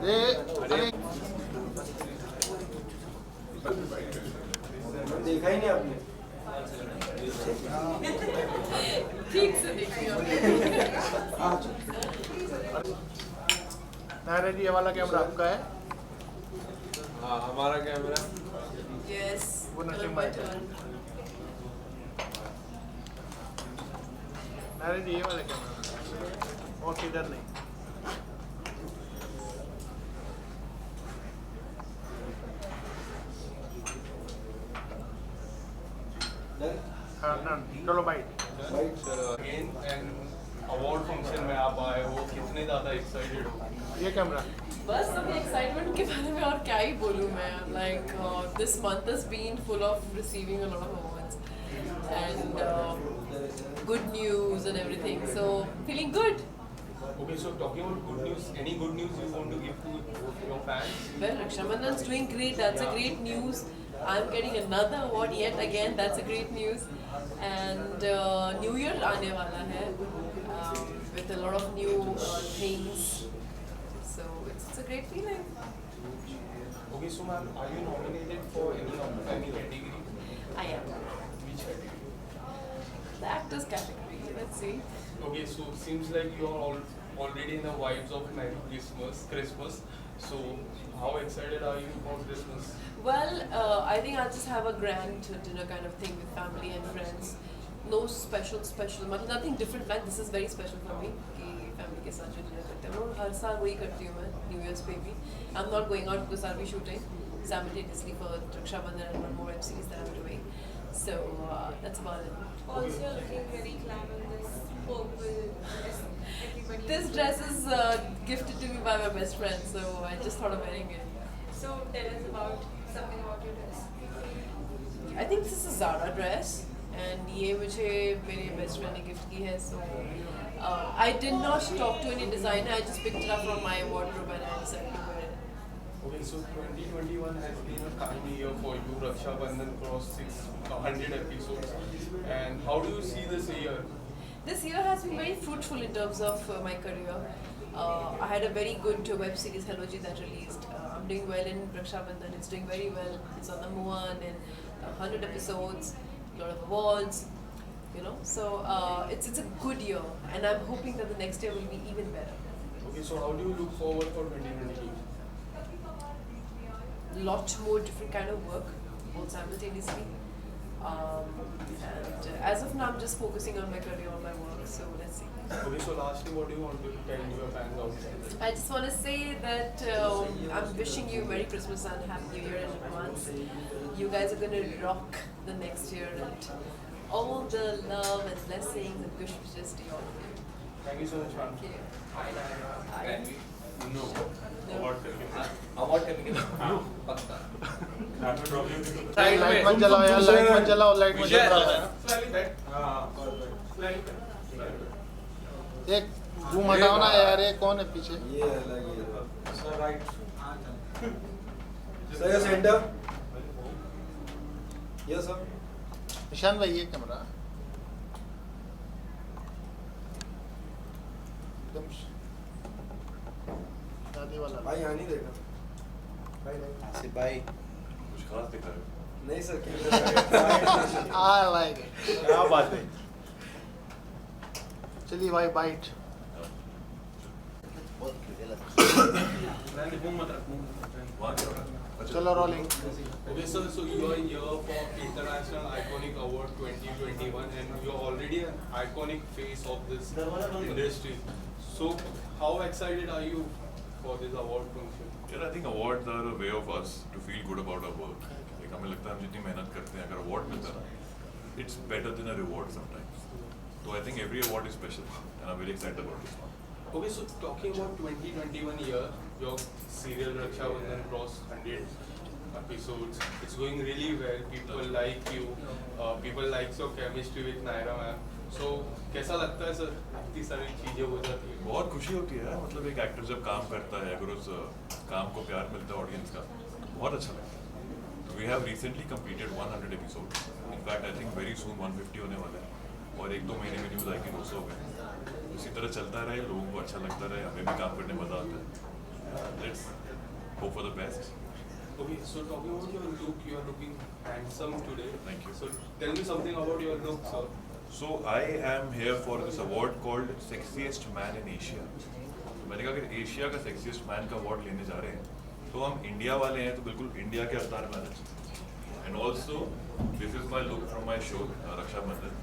ये अरे देखा ही नहीं आपने। ठीक से देखिए। नायरा जी, ये वाला कैमरा आपका है? हाँ, हमारा कैमरा। Yes. वो नसीब my भाई। turn. नायरा जी, ये वाला कैमरा और किधर नहीं। हाँ ना, चलो भाई। अगेन एंड अवार्ड फंक्शन में आप आए हो, कितने ज़्यादा एक्साइटेड हो? ये कैमरा बस अभी एक्साइटमेंट के बारे में और क्या ही बोलूँ मैं. Like this month has been full of receiving a lot of awards and good news and everything. So feeling good. Okay, so talking about good news, any good news you want to give to your fans? Well, Raksha Bandhan's doing great. That's a great news. I'm getting another award yet again. That's a great news. And New Year आने वाला है with a lot of new things. So it's a great feeling. Okay, so ma'am, are you nominated for any category? I am. Which category? The actors category. Let's see. Okay, so seems like you are already in the vibes of Merry Christmas. So how excited are you for Christmas? Well, I think I'll just have a grand dinner kind of thing with family and friends. No special, मतलब nothing different. Like this is very special for me कि family के साथ जो dinner करते हैं. मैं हर साल वही करती हूँ मैं New Year's पे भी. I'm not going out because I'll be shooting simultaneously for Raksha Bandhan and one more web series that I'm doing. So that's about it. Also, you're looking very glam in this purple dress. Everybody. This dress is gifted to me by my best friend, so I just thought of wearing it. So tell us about something about your dress. I think this is a Zara dress, and ये मुझे मेरे best friend ने gift की है. So I did not talk to any designer. I just picked it up from my wardrobe and I decided to wear it. Okay, so 2021 has been a kind year for you. Raksha Bandhan crossed 600 episodes. And how do you see this year? This year has been very fruitful in terms of my career. I had a very good web series, Hello Ji, that released. I'm doing well in Raksha Bandhan. It's doing very well. It's on number one in 100 episodes, a lot of awards, you know. So it's a good year, and I'm hoping that the next year will be even better. Okay, so how do you look forward for 2022? Lot more different kind of work, all simultaneously. And as of now, I'm just focusing on my career, on my work. So let's see. Okay, so lastly, what do you want to tell your fans out there? I just want to say that I'm wishing you Merry Christmas and Happy New Year in advance. You guys are going to rock the next year, and all the love and blessings and good wishes to you all. Thank you so much, ma'am. Thank you. No. Light मत जलाओ यार, light मत जलाओ, light मत जलाओ. एक zoom हटाओ ना यार, ये कौन है पीछे? ये अलग है। Sir right. Sir centre. Yes sir. Ishan भाई, ये कैमरा एकदम शादी वाला. भाई यहाँ नहीं देखा। भाई नहीं। आसिफ भाई कुछ खास दिखा रहे हो? नहीं sir camera. I like it. क्या बात है? चलिए भाई, बाइट. चलो rolling. Okay, sir, so you are here for International Iconic Award 2021 and you are already an iconic face of this industry. So, how excited are you for this award function? I think awards are a way of us to feel good about our work. Like हमें लगता है हम जितनी मेहनत करते हैं, अगर award मिलता है, it's better than a reward sometimes. So I think every award is special and I'm very excited about this one. Okay, so talking about 2021 year, your serial Raksha Bandhan crossed 100 episodes. It's going really well. People like you. People like your chemistry with Naira ma'am. So कैसा लगता है sir, इतनी सारी चीजें हो जाती है? बहुत खुशी होती है, मतलब एक एक्टर जब काम करता है, अगर उस काम को प्यार मिलता है ऑडियंस का, बहुत अच्छा लगता है. We have recently completed 100 episodes. In fact, I think very soon 150 होने वाला है और 1-2 महीने में न्यूज़ आएगी 200 हो गए. इसी तरह चलता रहे, लोगों को अच्छा लगता रहे, हमें भी काम करने मजा आता है. Let's hope for the best. Okay, so talking about your look, you are looking handsome today. Thank you. So tell me something about your look, sir. So I am here for this award called Sexiest Man in Asia. मैंने कहा अगर Asia का sexiest man का award लेने जा रहे हैं तो हम इंडिया वाले हैं तो बिल्कुल इंडिया के अवतार में आना चाहिए. And also this is my look from my show Rakshabandhan.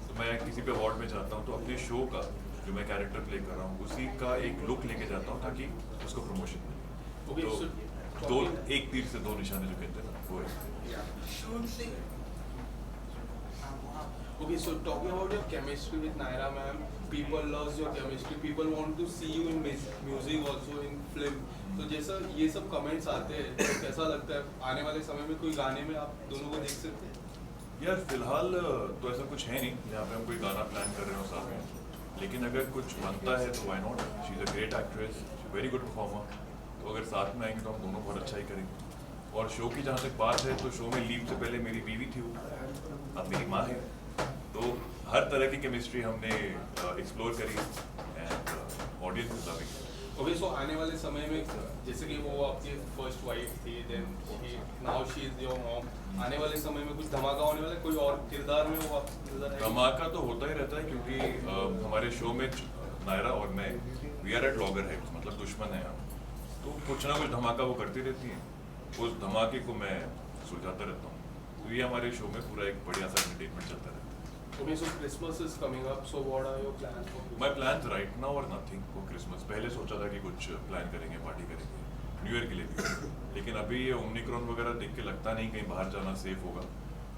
तो मैं किसी भी अवार्ड में जाता हूँ तो अपने शो का जो मैं कैरेक्टर प्ले कर रहा हूँ उसी का एक लुक लेके जाता हूँ ताकि उसको प्रमोशन मिले. Okay, तो so दो talking- एक तीर से दो निशाने जो कहते हैं ना वो है. Okay, so talking about your chemistry with Naira ma'am, people loves your chemistry. People want to see you in music also in film. तो जैसा ये सब कमेंट्स आते हैं तो कैसा लगता है आने वाले समय में कोई गाने में आप दोनों को देख सकते हैं? यार फिलहाल तो ऐसा कुछ है नहीं जहाँ पे हम कोई गाना प्लान कर रहे हो साथ में. लेकिन अगर कुछ बनता है तो why not. She is a great actress, very good performer. तो अगर साथ में आएंगे तो हम दोनों बहुत अच्छा ही करेंगे. और शो की जहाँ तक बात है तो शो में लीव से पहले मेरी बीवी थी वो, अब मेरी माँ है. तो हर तरह की केमिस्ट्री हमने एक्सप्लोर करी and audience is loving. Okay, so आने वाले समय में जैसे कि वो आपकी फर्स्ट वाइफ थी, then now she is your mom. आने वाले समय में कुछ धमाका होने वाला है, कोई और किरदार में वो आप नजर आएंगे? धमाका तो होता ही रहता है क्योंकि हमारे शो में नायरा और मैं we are at loggerheads, मतलब दुश्मन है हम. तो कुछ ना कुछ धमाका वो करती रहती हैं. उस धमाके को मैं सुलझाता रहता हूँ. तो ये हमारे शो में पूरा एक बढ़िया सा एंटरटेनमेंट चलता रहता है. Okay, so Christmas is coming up, so what are your plans for Christmas? My plan right now और नथिंग फॉर क्रिसमस. पहले सोचा था कि कुछ प्लान करेंगे, पार्टी करेंगे न्यू ईयर के लिए भी. लेकिन अभी ये ओमिक्रॉन वगैरह देख के लगता नहीं कहीं बाहर जाना सेफ होगा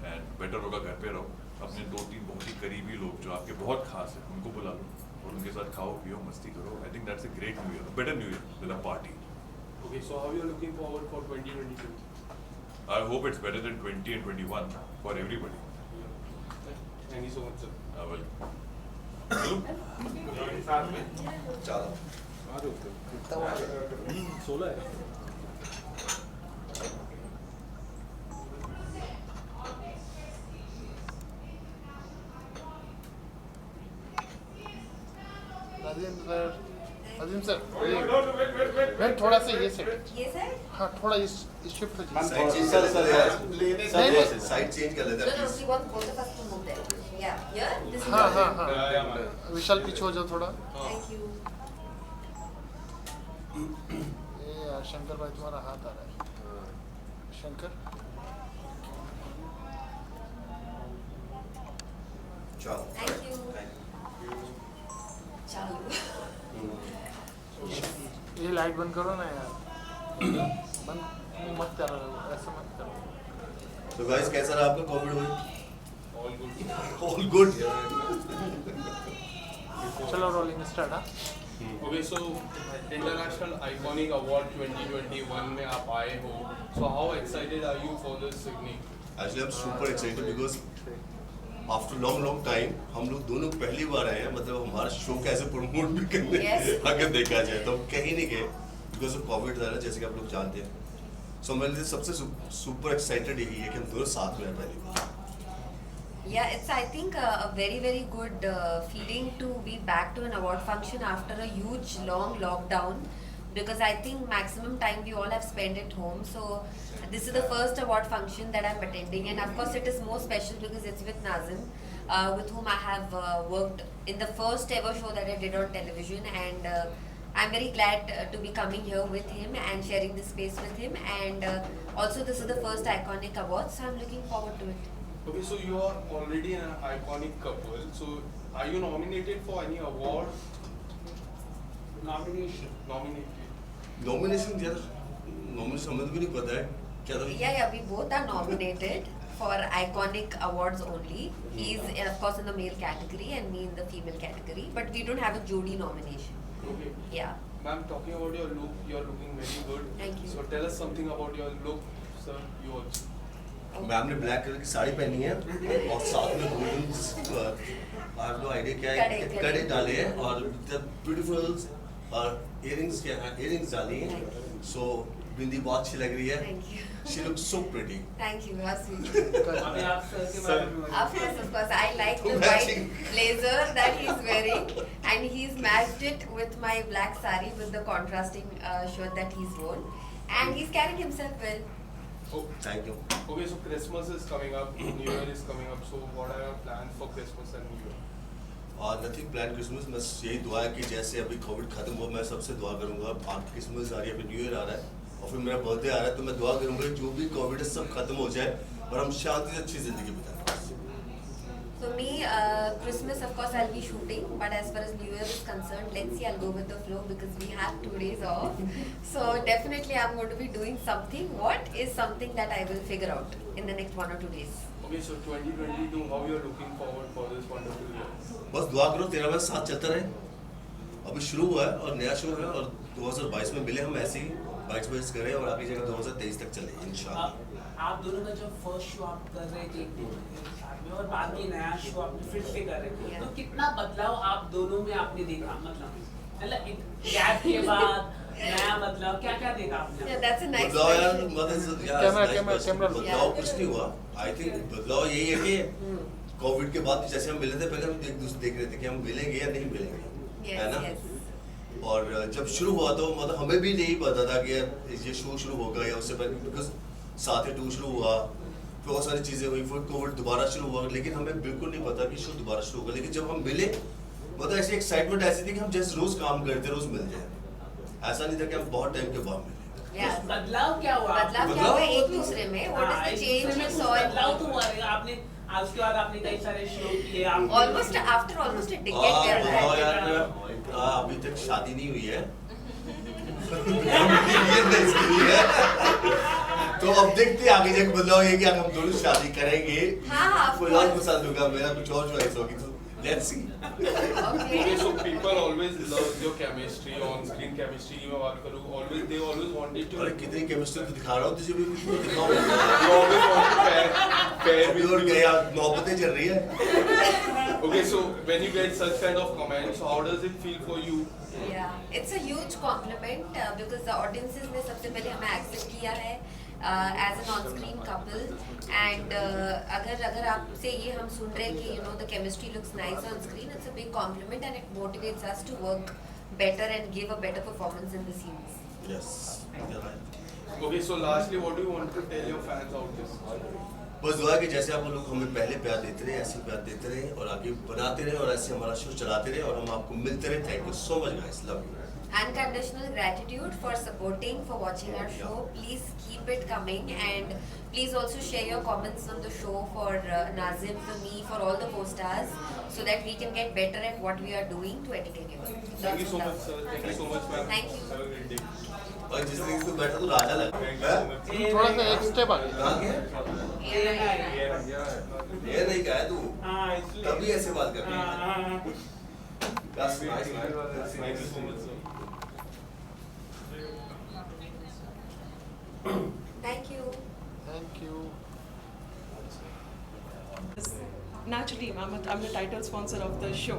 एंड बेटर होगा घर पे रहो. अपने 2-3 बहुत ही करीबी लोग जो आपके बहुत खास है उनको बुला लो और उनके साथ खाओ पियो मस्ती करो. I think that's a great new year, better new year with a party. Okay, so how you are looking forward for 2022? I hope it's better than 20 and 21 for everybody. Thank you so much, sir. Well Azeem sir मैं थोड़ा सा ये set. ये sir हाँ थोड़ा इस shift हो जाए. साइड चेंज कर सर यार. नहीं. साइड चेंज कर लेते no हैं no she wants both of us to move there yeah here this is हाँ your हाँ turn. हाँ विशाल पीछे हो जाओ थोड़ा. thank you ये यार शंकर भाई तुम्हारा हाथ आ रहा है. शंकर चलो. thank you चालू ये लाइट बंद करो ना यार. बंद मत करो, ऐसा मत करो. तो गाइस कैसा रहा आपका कोविड हुई? All good. All good. चलो रोलिंग स्टार्ट. हाँ Okay, so International Iconic Award 2021 में आप आए हो. So how excited are you for this signing? Actually I'm super excited because after long time हम लोग दोनों पहली बार आए हैं. मतलब हमारा शो कैसे प्रमोट भी करने Yes. अगर देखा जाए तो हम कहीं नहीं गए बिकॉज ऑफ कोविड था जैसे कि आप लोग जानते हैं. सो मेरे लिए सबसे सुपर एक्साइटेड यही है कि हम दोनों साथ में हैं पहली बार. Yeah, it's I think a very good feeling to be back to an award function after a huge long lockdown because I think maximum time we all have spent at home. So this is the first award function that I'm attending and of course it is more special because it's with Nazim with whom I have worked in the first ever show that I did on television and I'm very glad to be coming here with him and sharing this space with him and also this is the first iconic award so I'm looking forward to it. Okay, so you are already an iconic couple. So are you nominated for any award? Nominated. Nomination यार nomination हमें तो भी नहीं पता है क्या था. Yeah, we both are nominated for iconic awards only. He's of course in the male category and me in the female category, but we don't have a Jodi nomination. Okay. Yeah. Ma'am, talking about your look, you are looking very good. Thank you. So tell us something about your look, sir. You also. Ma'am ने black colour की साड़ी पहनी है और साथ में golden I have no idea क्या है कड़े डाले हैं और ब्यूटीफुल और इयररिंग्स डाली हैं. सो बिंदी बहुत अच्छी लग रही है. Thank you. She looks so pretty. Thank you. How sweet. अभी आप सर के बारे में Of course. I like the Matching. white blazer that he's wearing, and he's matched it with my black sari with the contrasting shirt that he's worn, and he's carrying himself well. Oh, Thank you. okay, so Christmas is coming up, New Year is coming up. So what are your plans for Christmas and New Year? और nothing plan Christmas. बस यही दुआ है कि जैसे अभी Covid खत्म हुआ, मैं सबसे दुआ करूंगा. आप क्रिसमस आ रही है, फिर न्यू ईयर आ रहा है, और फिर मेरा बर्थडे आ रहा है, तो मैं दुआ करूंगा कि जो भी कोविड है सब खत्म हो जाए और हम शांति से अच्छी जिंदगी बिताएं. For me, Christmas, of course, I'll be shooting, but as far as New Year is concerned, let's see, I'll go with the flow because we have 2 days off. So definitely I'm going to be doing something. What is something that I will figure out in the next 1 or 2 days? Okay, so 2022, how you are looking forward for this wonderful year? बस दुआ करो तेरा मेरा साथ चलता रहे. अभी शुरू हुआ है और नया शो है, और 2022 में मिले हम ऐसे ही 22 करें और आगे जगह 2023 तक चले इंशाल्लाह. आप दोनों का जो फर्स्ट शो आप कर रहे थे साथ में और बाकी नया शो आप फिर से कर रहे थे, तो कितना बदलाव आप दोनों में आपने देखा? मतलब एक गैप के बाद नया बदलाव क्या क्या देखा आपने? Yeah, that's a nice बदलाव यार question. मतलब कैमरा बदलाव कुछ नहीं हुआ. आई थिंक बदलाव यही है कि कोविड के बाद जैसे हम मिले थे, पहले हम एक दूसरे देख रहे थे कि हम मिलेंगे या नहीं मिलेंगे, है Yes, ना. yes. और जब शुरू हुआ तो मतलब हमें भी नहीं पता था कि यार ये शो शुरू होगा या उससे पहले, बिकॉज साथ ही 2 शुरू हुआ, फिर बहुत सारी चीज़ें हुई, फिर कोविड दोबारा शुरू हुआ, लेकिन हमें बिल्कुल नहीं पता कि शो दोबारा शुरू होगा. लेकिन जब हम मिले, मतलब ऐसी एक्साइटमेंट ऐसी थी कि हम जैसे रोज काम करते रोज मिल जाए. ऐसा नहीं था कि हम बहुत टाइम के बाद मिले. Yeah. बदलाव क्या हुआ? बदलाव क्या हुआ एक दूसरे में? What is the change you saw? बदलाव तो हुआ है. आपने उसके बाद आपने कई सारे शो किए. आप Almost after almost a decade we are बताओ back. यार, मेरा अभी तक शादी नहीं हुई है. ये नहीं सही है. तो अब देखते हैं आगे जाके बदलाव ये कि अगर हम दोनों शादी करेंगे, हाँ, of कोई और course. पसंद होगा, मेरा कुछ और चॉइस होगी, तो let's see. Okay, Okay. so people always love your chemistry, on screen chemistry की मैं बात करूँ, they always wanted to. अरे कितनी केमिस्ट्री तो दिखा रहा हूँ तुझे भी, कितनी दिखाऊँ. You always want to pair अभी with और you. क्या यार, नौबतें चल रही है. Okay, so when you get such kind of comments, how does it feel for you? Yeah, it's a huge compliment because the audiences ने सबसे पहले हमें accept किया है as an on-screen couple, and अगर आपसे ये हम सुन रहे हैं कि you know the chemistry looks nice on screen, it's a big compliment and it motivates us to work better and give a better performance in the scenes. Yes, you're right. Okay, so lastly, what do you want to tell your fans out there? बस दुआ है कि जैसे आप लोग हमें पहले प्यार देते रहे, ऐसे प्यार देते रहे और आगे बनाते रहे और ऐसे हमारा शो चलाते रहे और हम आपको मिलते रहे. Thank you so much guys, love you. Unconditional gratitude for supporting, for watching our show. Please keep it coming, and please also share your comments on the show for Nazim, for me, for all the co-stars, so that we can get better at what we are doing to entertain you. Thank you so much, sir. Thank you so much, ma'am. Thank you. Have a great day. और जिस दिन तो बैठा तो राजा लगा. Thank you so much. थोड़ा सा एक स्टेप आगे. कहाँ गया? ये नहीं कहा है तू. तभी ऐसे बात कर रही है. That's nice, man. Thank you so much, sir. Thank you. Thank you. Naturally, I'm the title sponsor of the show,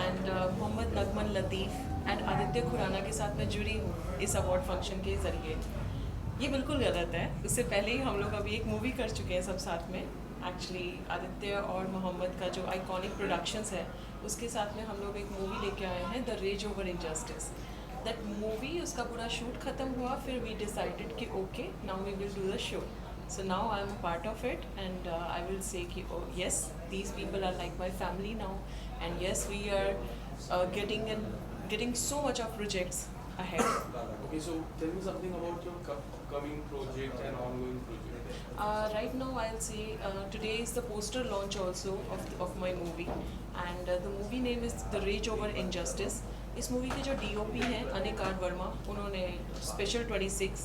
and Mohammad नगमन लतीफ़ एंड आदित्य खुराना के साथ मैं जुड़ी हूँ इस अवार्ड फंक्शन के ज़रिए. ये बिल्कुल गलत है. उससे पहले ही हम लोग अभी एक मूवी कर चुके हैं सब साथ में. एक्चुअली आदित्य और मोहम्मद का जो आइकॉनिक प्रोडक्शंस है उसके साथ में हम लोग एक मूवी लेके आए हैं, the rage over injustice. That movie, उसका पूरा शूट ख़त्म हुआ, फिर वी डिसाइडेड कि okay now we will do the show. So now I am a part of it, and I will say कि oh yes, these people are like my family now, and yes, we are getting so much of projects ahead. Okay, so tell me something about your upcoming project and ongoing project. Right now I'll say today is the poster launch also of my movie, and the movie name is The Rage Over Injustice. इस movie के जो DOP हैं अनिकार्ड वर्मा, उन्होंने special 26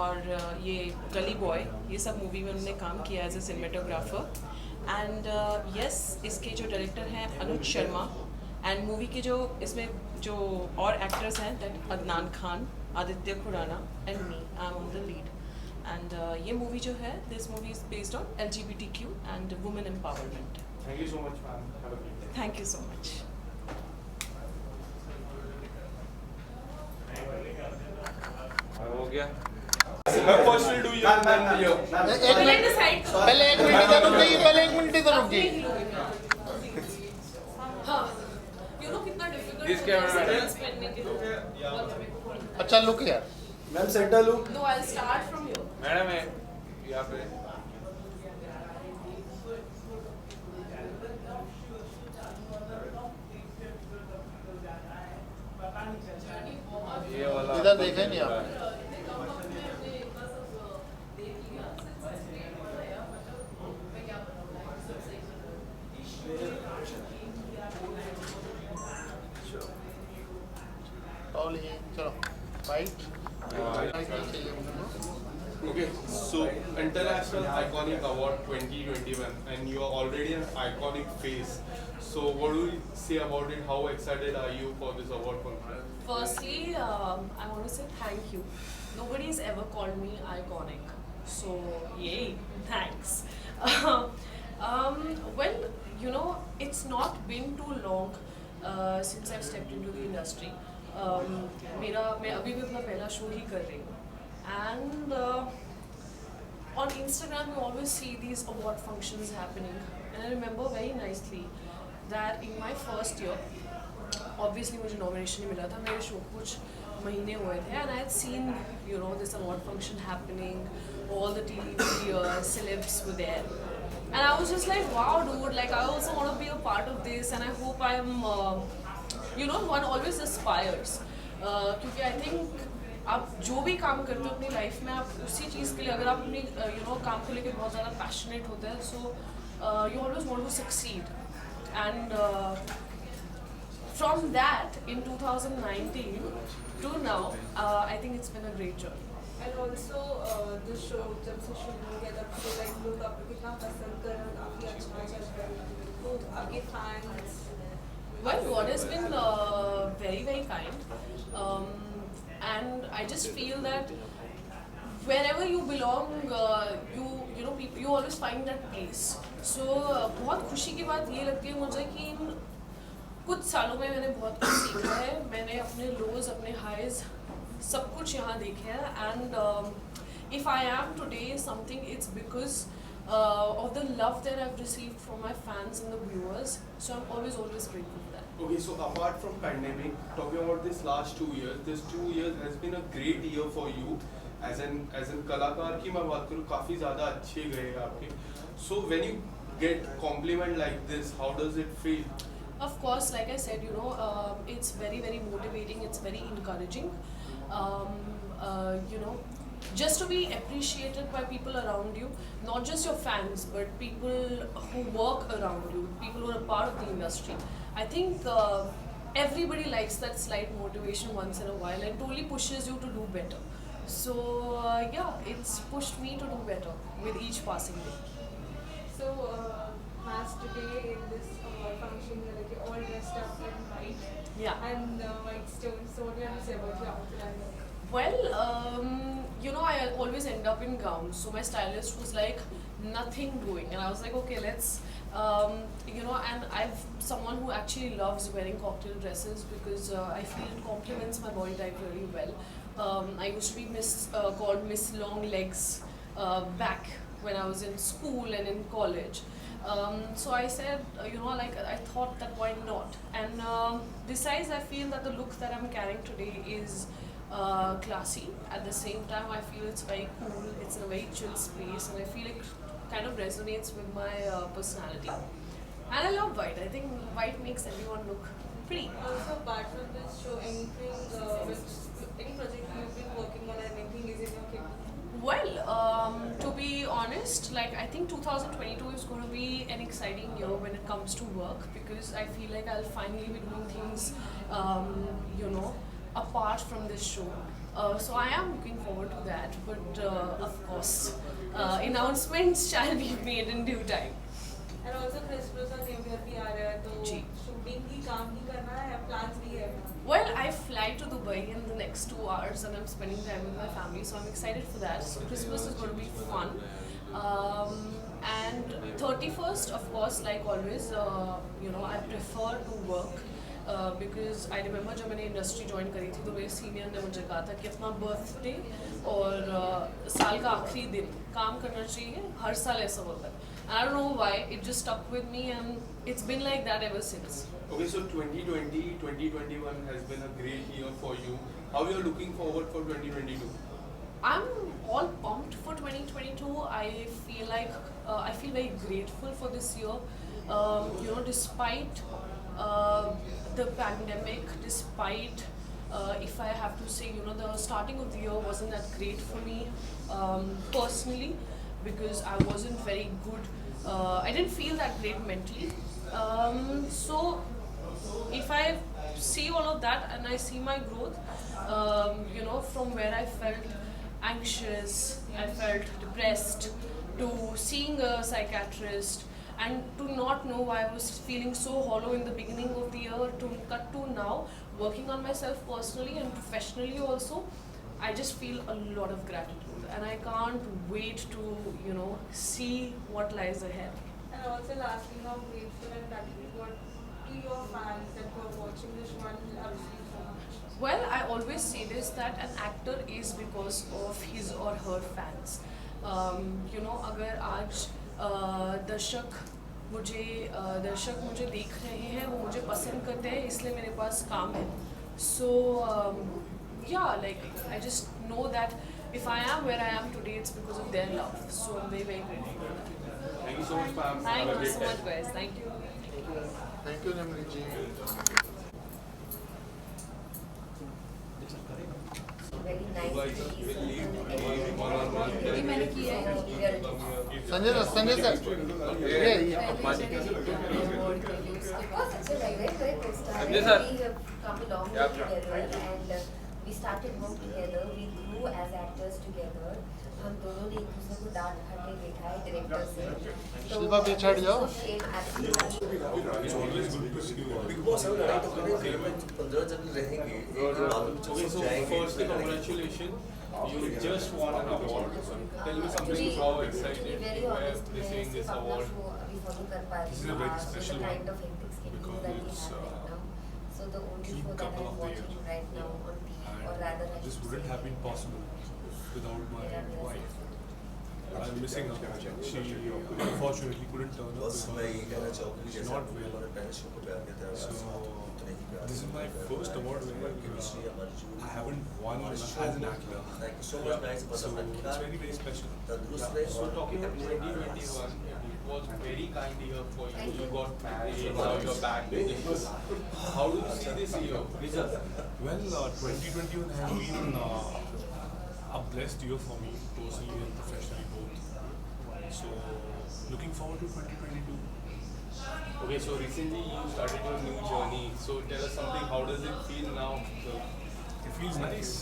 और ये गली boy, ये सब मूवी में उन्होंने काम किया as a cinematographer. And yes, इसके जो डायरेक्टर हैं अनुज शर्मा, एंड मूवी के जो इसमें जो और एक्टर्स हैं that Adnan Khan, Aditya Khurana and me, I am on the lead. And ये मूवी जो है, this movie is based on LGBTQ and women empowerment. Thank you so much, ma'am. Have a great day. Thank you so much. हो गया. first will do you and then you. पहले decide करो। पहले 1 minute इधर रुक जाइए, पहले 1 minute इधर रुक जाइए। हाँ, you know कितना difficult This होता camera है है? skills पहनने के लिए। अच्छा लुक यार। Ma'am centre look. No, I'll start from here. Madam है यहाँ पे। ये वाला इधर देखे नहीं आपने। और ये चलो right. Okay, so International Iconic Award 2021, and you are already an iconic face. So what do you say about it? How excited are you for this award function? Firstly, I want to say thank you. Nobody has ever called me iconic, so yay, thanks. Well, you know, it's not been too long since I've stepped into the industry. मैं अभी भी अपना पहला show ही कर रही हूँ, and on Instagram you always see these award functions happening, and I remember very nicely that in my first year, obviously मुझे nomination नहीं मिला था, मेरे शो कुछ महीने हुए थे, and I had seen, you know, this award function happening, all the TV celebs were there, and I was just like, wow dude, like I also want to be a part of this, and I hope I am you know, one always aspires, क्योंकि I think आप जो भी काम करते हो अपनी life में, आप उसी चीज़ के लिए, अगर आप अपनी you know काम को लेके बहुत ज़्यादा पैशनेट होते हैं, so you always want to succeed, and from that in 2019 to now, I think it's been a great journey. And also the show जब से शुरू हो गया तब से like लोग आपको कितना पसंद कर रहे हैं, काफी अच्छा चल रहा है, तो आपके fans। Well, God has been very, very kind, and I just feel that wherever you belong, you know, you always find that place. So बहुत खुशी की बात ये लगती है मुझे कि इन कुछ सालों में मैंने बहुत कुछ सीखा है, मैंने अपने lows, अपने highs, सब कुछ यहाँ देखे हैं, and if I am today something, it's because of the love that I've received from my fans and the viewers. So I'm always grateful for that. Okay, so apart from pandemic, talking about this last 2 years, this 2 years has been a great year for you. As an कलाकार की मैं बात करूँ, काफी ज़्यादा अच्छे गए आपके. So when you get compliment like this, how does it feel? Of course, like I said, you know, it's very, very motivating. It's very encouraging. You know, just to be appreciated by people around you, not just your fans, but people who work around you, people who are a part of the industry. I think everybody likes that slight motivation once in a while, and totally pushes you to do better. So yeah, it's pushed me to do better with each passing day. So as today in this award function, you're like you're all dressed up in white. Yeah. And white stones. So what do you have to say about your outfit? Well, you know, I always end up in gowns. So my stylist was like, nothing doing, and I was like, okay, let's. You know, and I'm someone who actually loves wearing cocktail dresses because I feel it complements my body type really well. I used to be called Miss Long Legs back when I was in school and in college. So I said, you know, like I thought that why not? And besides, I feel that the look that I'm carrying today is classy. At the same time, I feel it's very cool. It's in a very chill space, and I feel it kind of resonates with my personality. And I love white. I think white makes everyone look pretty. Also, apart from this show, any project you've been working on, and anything is in your kit? Well, to be honest, like I think 2022 is going to be an exciting year when it comes to work, because I feel like I'll finally be doing things, you know, apart from this show. So I am looking forward to that, but of course, announcements shall be made in due time. And also Christmas और New Year भी आ रहा है, तो जी. shooting की काम ही करना है, plans भी है. Well, I fly to Dubai in the next 2 hours, and I'm spending time with my family, so I'm excited for that. So Christmas is going to be fun. And 31st, of course, like always, you know, I prefer to work because I remember जब मैंने industry join करी थी तो मेरे senior ने मुझे कहा था कि अपना बर्थडे और साल का आखिरी दिन काम करना चाहिए, हर साल ऐसा होता है. I don't know why, it just stuck with me and it's been like that ever since. Okay, so 2020, 2021 has been a great year for you. How you are looking forward for 2022? I'm all pumped for 2022. I feel very grateful for this year. Despite the pandemic, despite if I have to say, the starting of the year wasn't that great for me personally, because I wasn't very good. I didn't feel that great mentally. So if I see all of that and I see my growth, from where I felt anxious, I felt depressed, to seeing a psychiatrist, and to not know why I was feeling so hollow in the beginning of the year, to cut to now working on myself personally and professionally also, I just feel a lot of gratitude, and I can't wait to see what lies ahead. And also lastly, how grateful and gratitude what to your fans that were watching the show and loves you so much. Well, I always say this, that an actor is because of his or her fans. अगर आज दर्शक मुझे देख रहे हैं, वो मुझे पसंद करते हैं, इसलिए मेरे पास काम है. So I just know that if I am where I am today, it's because of their love. So I'm very, very grateful for that. Thank you so much, ma'am. Have a Thank you great so time. much, guys. Thank you. Thank you, Nimri ji. Very You nice guys to will see leave one-on-one. ये मैंने किया है. Sanjay sir. Yeah. Because it's a very, very good start. Sanjay sir. We have come a long way Yeah. together, and we started work together. We grew as actors together. हम दोनों ने एक दूसरे को डांट खट्टे देखा है डायरेक्टर से. शिल्पा पीछे हट जाओ. It's always good to see you all. Big boss में राइट हो गए हैं, 15 जन रहेंगे, एक मालूम Okay, चल so जाएंगे. firstly, congratulations. You just won an award. Tell me something, how excited you were receiving this award. This is a very special one because So the only peak show that couple I'm of the watching year. right now on TV, or rather I This should wouldn't say, have been possible without my wife. I'm missing her. She unfortunately couldn't turn up बस मैं यही कहना because चाहूँगा कि she's जैसे not आपने well. हमारे पहले शो को प्यार किया था, So, उतना ही प्यार this is my first award where chemistry हमारी जो I haven't won as an actor. Thank you so much guys So पसंद it's है very, very special. तंदुरुस्त रहे So और talking of 2021, it was very kind year for you. You got married, now you're back in the show. How do you see this year? Well, 2021 has been a blessed year for me, personally and professionally both. So, looking forward to 2022. Okay, so recently you started your new journey. So tell us something. How does it feel now? So, It feels nice.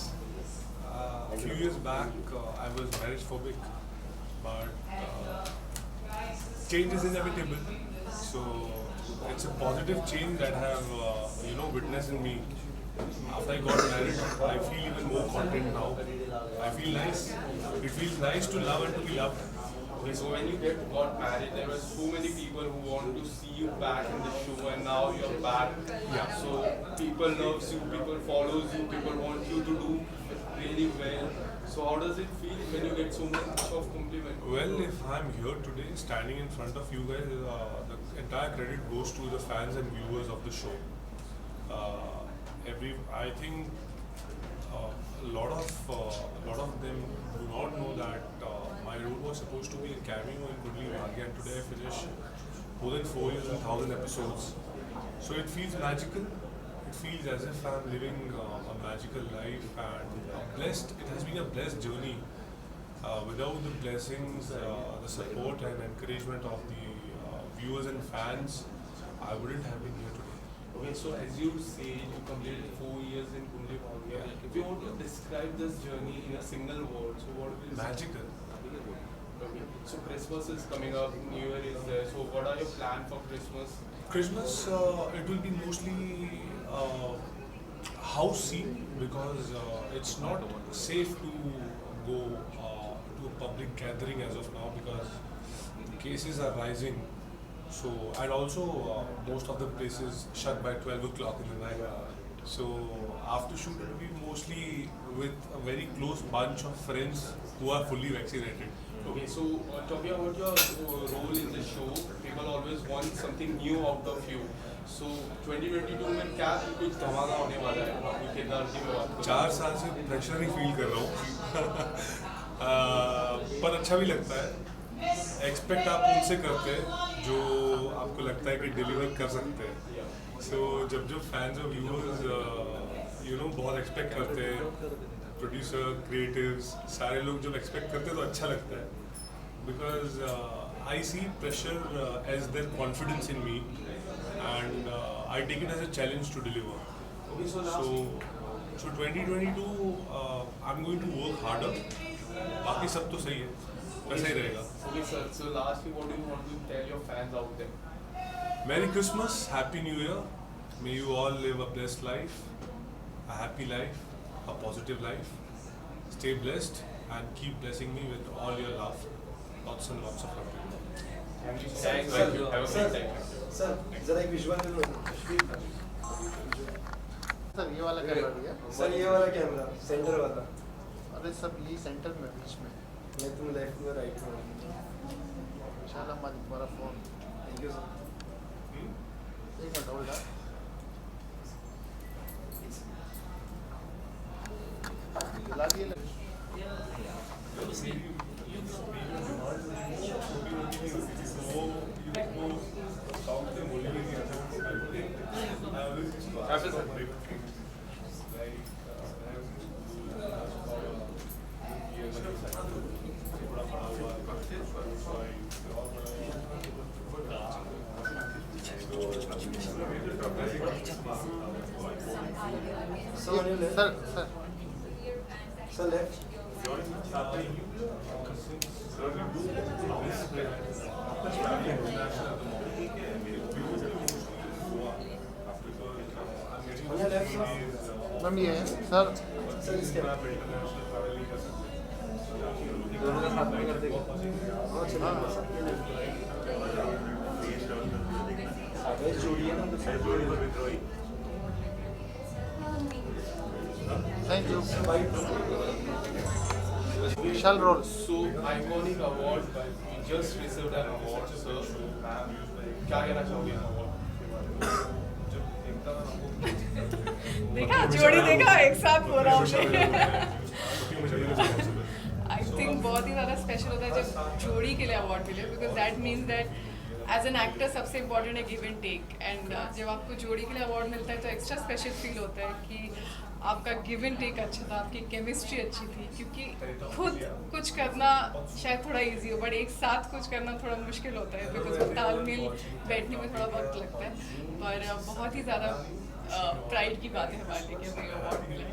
A few years back, I was marriage phobic, but change is inevitable. So it's a positive change that I have, witnessed in me. After I got married, I feel even more content now. I feel nice. It feels nice to love and to be loved. okay, so when you got married, there were so many people who want to see you back in the show, and now you're back. Yeah. So people loves you, people follows you, people want you to do really well. So how does it feel when you get so much of compliment? Well, if I'm here today, standing in front of you guys, the entire credit goes to the fans and viewers of the show. I think a lot of them do not know that my role was supposed to be a cameo in Kundli Bhagya, and today I finished more than 4 years and 1,000 episodes. So it feels magical. It feels as if I'm living a magical life, and it has been a blessed journey. Without the blessings, the support and encouragement of the viewers and fans, I wouldn't have been here today. Okay, so as you say, you completed 4 years in Kundli Bhagya. If you want to describe this journey in a single word, so what will you say? Magical. Okay. So Christmas is coming up, New Year is there. So what are your plans for Christmas? Christmas, it will be mostly house scene, because it's not safe to go to a public gathering as of now, because cases are rising. So and also most of the places shut by 12 o'clock in the night. So after shoot it will be mostly with a very close bunch of friends who are fully vaccinated. Okay, so talking about your role in the show, people always want something new out of you. So 2022 में क्या कुछ धमाका होने वाला है? आपकी किरदार की मैं बात करूँ। 4 साल से प्रेशर ही फील कर रहा हूँ पर अच्छा भी लगता है। एक्सपेक्ट आप उनसे करते हैं जो आपको लगता है कि डिलीवर कर सकते हैं। सो जब फैंस और व्यूअर्स बहुत एक्सपेक्ट करते हैं, प्रोड्यूसर क्रिएटिव्स सारे लोग जब एक्सपेक्ट करते हैं तो अच्छा लगता है because I see pressure as their confidence in me and I take it as a challenge to deliver. So 2022 I am going to work harder, बाकी सब तो सही है, वैसा ही रहेगा। Okay, sir. So lastly, what do you want to tell your fans out there? Merry Christmas, Happy New Year. May you all live a blessed life, a happy life, a positive life. Stay blessed and keep blessing me with all your love. Lots and lots of love. Thank you. Thank you. Have a great day. Sir जरा एक visual sir ये वाला camera भैया। Sir ये वाला camera centre वाला। अरे सब यही सेंटर में बीच में। मैं तुम लेफ्ट में राइट में। इंशाल्लाह मत तुम्हारा फोन। Thank you sir. एक मिनट होल्ड है। ला दिए सर सर लेफ्ट मैम ये है सर सर इसके दोनों का साथ में कर देगा। हाँ चलिए जोड़ी है ना तो सर जोड़ी थैंक यू बाइट विशाल रोल। So iconic award, but we just received an award, sir. क्या कहना चाहोगे award? देखा जोड़ी देखा एक साथ बोला हमने। आई थिंक बहुत ही ज़्यादा स्पेशल होता है जब जोड़ी के लिए अवार्ड मिले because that means that as an actor सबसे इम्पोर्टेंट है गिव एंड टेक एंड जब आपको जोड़ी के लिए अवार्ड मिलता है तो एक्स्ट्रा स्पेशल फील होता है कि आपका गिव एंड टेक अच्छा था, आपकी केमिस्ट्री अच्छी थी क्योंकि खुद कुछ करना शायद थोड़ा इजी हो बट एक साथ कुछ करना थोड़ा मुश्किल होता है बिकॉज तालमेल बैठने में थोड़ा वक्त लगता है पर बहुत ही ज़्यादा प्राइड की बात है हमारे लिए कि हमें अवार्ड मिला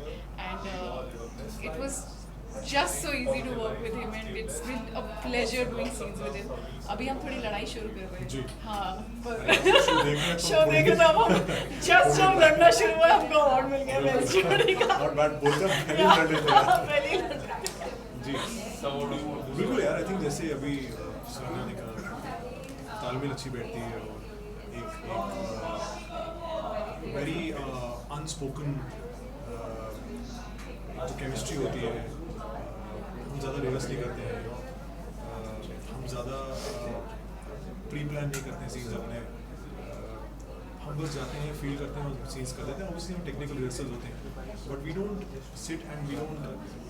and it was just so easy to work with him and it's been a pleasure doing scenes with him. अभी हम थोड़ी लड़ाई शुरू कर रहे हैं। हाँ पर शो देखे तो अब हम just जब लड़ना शुरू हुआ हमको अवार्ड मिल गया बेस्ट जोड़ी का। और बात बोलते हैं पहले लड़ लेते हैं। पहले ही लड़ जी बिल्कुल यार आई थिंक जैसे अभी सराहना ने कहा तालमेल अच्छी बैठती है और एक वेरी अनस्पोकन जो केमिस्ट्री होती है हम ज़्यादा रिहर्स नहीं करते हैं हम ज़्यादा प्री प्लान नहीं करते हैं सीन्स अपने हम बस जाते हैं फील करते हैं और सीन्स कर देते हैं ऑब्वियसली हम टेक्निकल रिहर्सल्स होते हैं but we don't sit and we don't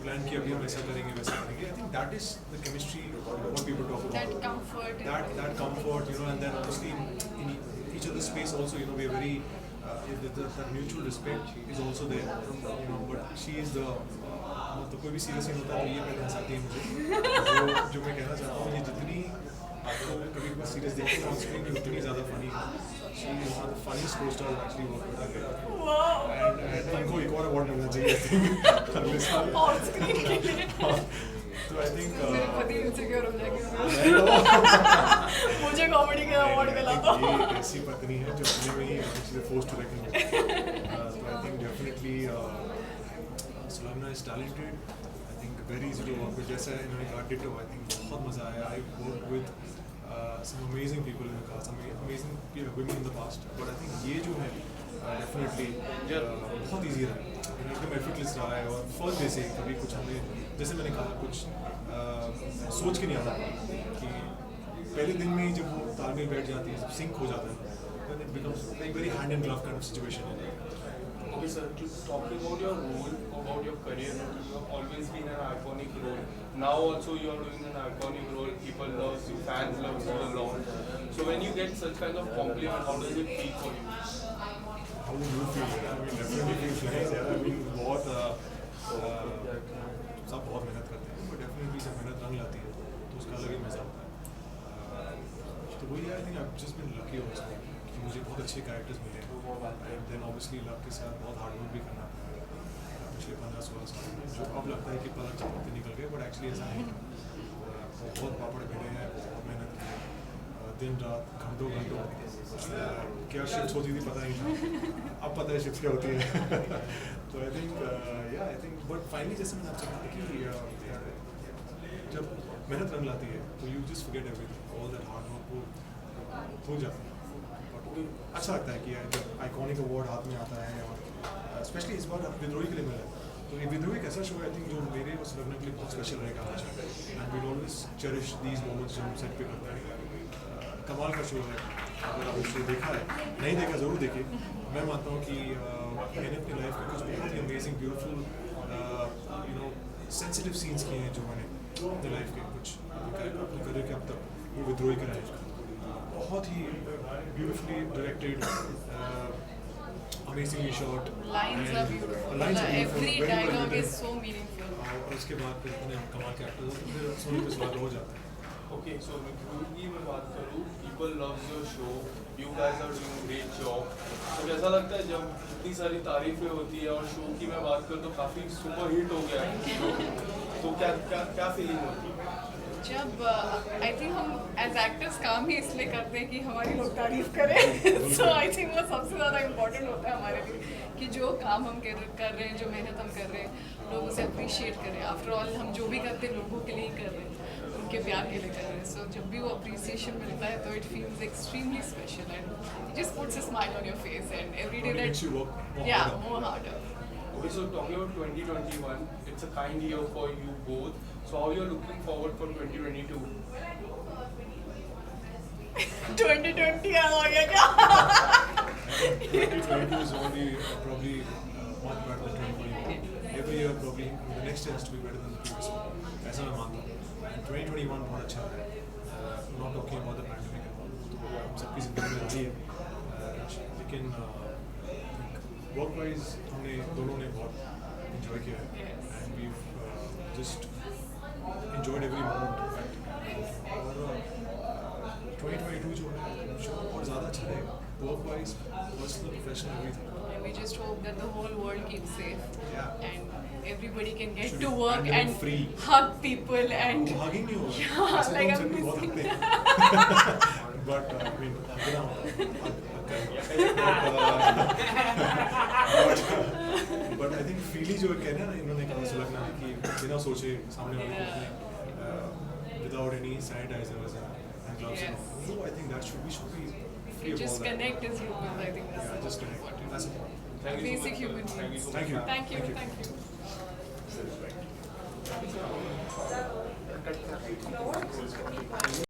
plan कि अभी हम ऐसा करेंगे वैसा करेंगे I think that is the chemistry what people talk about that comfort that comfort you know and then obviously in each other's space also you know we are very that mutual respect is also there you know but she is the तो कोई भी serious नहीं होता तो ये पहले हंसाती है मुझे जो मैं कहना चाहता हूँ ये जितनी आपको कभी कोई सीरियस देखते हैं ऑन स्क्रीन में उतनी ज़्यादा फनी है she is one of the funniest co-star actually work करता है एंड इनको एक और अवार्ड मिलना चाहिए आई थिंक अगले साल ऑन स्क्रीन के लिए तो आई थिंक मेरे पति इनसिक्योर हो जाएंगे मुझे कॉमेडी का अवार्ड मिला तो ये ऐसी पत्नी है जो अपने में ही चीज़ें फोर्स टू रखनी है तो I think definitely Sulagna is talented I think very easy to work with जैसा इन्होंने कहा डिटो आई थिंक बहुत मज़ा आया I work with some amazing people in the cast, some amazing women in the past. But I think ये जो है definitely बहुत easy रहा है, एकदम effortless रहा है. और first day से कभी कुछ हमें, जैसे मैंने कहा, कुछ सोच के नहीं आना पड़ा कि पहले दिन में ही जब वो तालमेल बैठ जाती है, जब सिंक हो जाता है, then it becomes like very hand in glove kind of situation. Okay, sir, talking about your role, about your career, you have always been an iconic role. Now also you are doing an iconic role. People love you, fans love you a lot. So when you get such kind of compliment, how does it feel for you? How would you feel? I mean, definitely feels nice. I mean, बहुत सब बहुत मेहनत करते हैं, but definitely जब मेहनत रंग लाती है, तो उसका अलग ही मजा होता है. तो वही I think I've just been lucky also कि मुझे बहुत अच्छे कैरेक्टर्स मिले हैं. And then obviously लव के साथ बहुत हार्ड वर्क भी करना पड़ा पिछले 15-16 साल में, जो अब लगता है कि पलक झपकते निकल गए, बट एक्चुअली ऐसा नहीं. बहुत पापड़ बेले हैं, बहुत मेहनत की, दिन रात घंटों क्या शिफ्ट होती थी पता नहीं था, अब पता है शिफ्ट क्या होती है. तो आई थिंक बट फाइनली जैसे मैंने आपसे कहा कि जब मेहनत रंग लाती है तो you just forget everything, all that hard work वो भूल जाता है. अच्छा लगता है कि जब आइकॉनिक अवार्ड हाथ में आता है, और स्पेशली इस बार विद्रोही के लिए मिला है. तो ये विद्रोही एक ऐसा शो है आई थिंक जो मेरे और सुलग्ना के लिए बहुत स्पेशल रहेगा हमेशा. And we always cherish these moments जो हम सेट पे करते हैं. कमाल का शो है, अगर आप उसे देखा है, नहीं देखा ज़रूर देखिए. मैं मानता हूँ कि मैंने अपनी लाइफ में कुछ बहुत ही अमेजिंग ब्यूटीफुल सेंसिटिव सीन्स किए हैं जो मैंने अपनी लाइफ के कुछ अपने करियर के अब तक वो विद्रोही का है. बहुत ही beautifully directed, amazingly shot. Lines are beautiful. Every dialogue is so meaningful. और उसके बाद फिर इतने कमाल के एक्टर्स होते हैं, फिर सुनने पे स्वाद हो जाता है. Okay, so recruit की मैं बात करूँ, people loves your show, you guys are doing a great job. तो कैसा लगता है जब इतनी सारी तारीफें होती है और शो की मैं बात करूँ तो काफ़ी सुपर हिट हो गया है show. तो क्या फीलिंग होती है? जब आई थिंक हम एज एक्टर्स काम ही इसलिए करते हैं कि हमारी लोग तारीफ करें. सो आई थिंक वो सबसे ज़्यादा इम्पोर्टेंट होता है हमारे लिए कि जो काम हम कर रहे हैं, जो मेहनत हम कर रहे हैं, लोग उसे अप्रिशिएट करें. आफ्टर ऑल हम जो भी करते हैं लोगों के लिए ही कर रहे हैं, उनके प्यार के लिए कर रहे हैं. सो जब भी वो अप्रिसिएशन मिलता है तो it feels extremely special and just puts a smile on your face and every day that more harder. Okay, so talking about 2021, it's a kind year for you both. So how you're looking forward for 2022? 2020 आ गया क्या? 2022 is only probably much better than 2021. Every year probably the next year has to be better than the previous one. ऐसा मैं मानता हूँ. 2021 बहुत अच्छा है. Not talking about the pandemic and all. तो हम सबकी ज़िंदगी में रही है. लेकिन वर्क वाइज हमने दोनों ने बहुत enjoy किया है. And we've just enjoyed every moment. और 2022 जो है शो और ज़्यादा अच्छा रहेगा. Work wise, personal, professional, everything. And we just hope that the whole world keeps safe. Yeah. And everybody can get Should to be work pandemic and free. hug people and तो hugging नहीं होगा. Yeah, ऐसे like तो I'm हम बहुत missing हगते हैं. But I mean, बिना but I think freely जो कहना ना इन्होंने कहा सुलग्ना ने कि बिना सोचे सामने वाले को अपने without any sanitizers and gloves and all. So I think that we should be free of all just that. connect as humans. I think that's Yeah, just connect. That's important. Thank you so basic much, human sir. Thank you needs. so Thank much. you. Thank you. Thank you.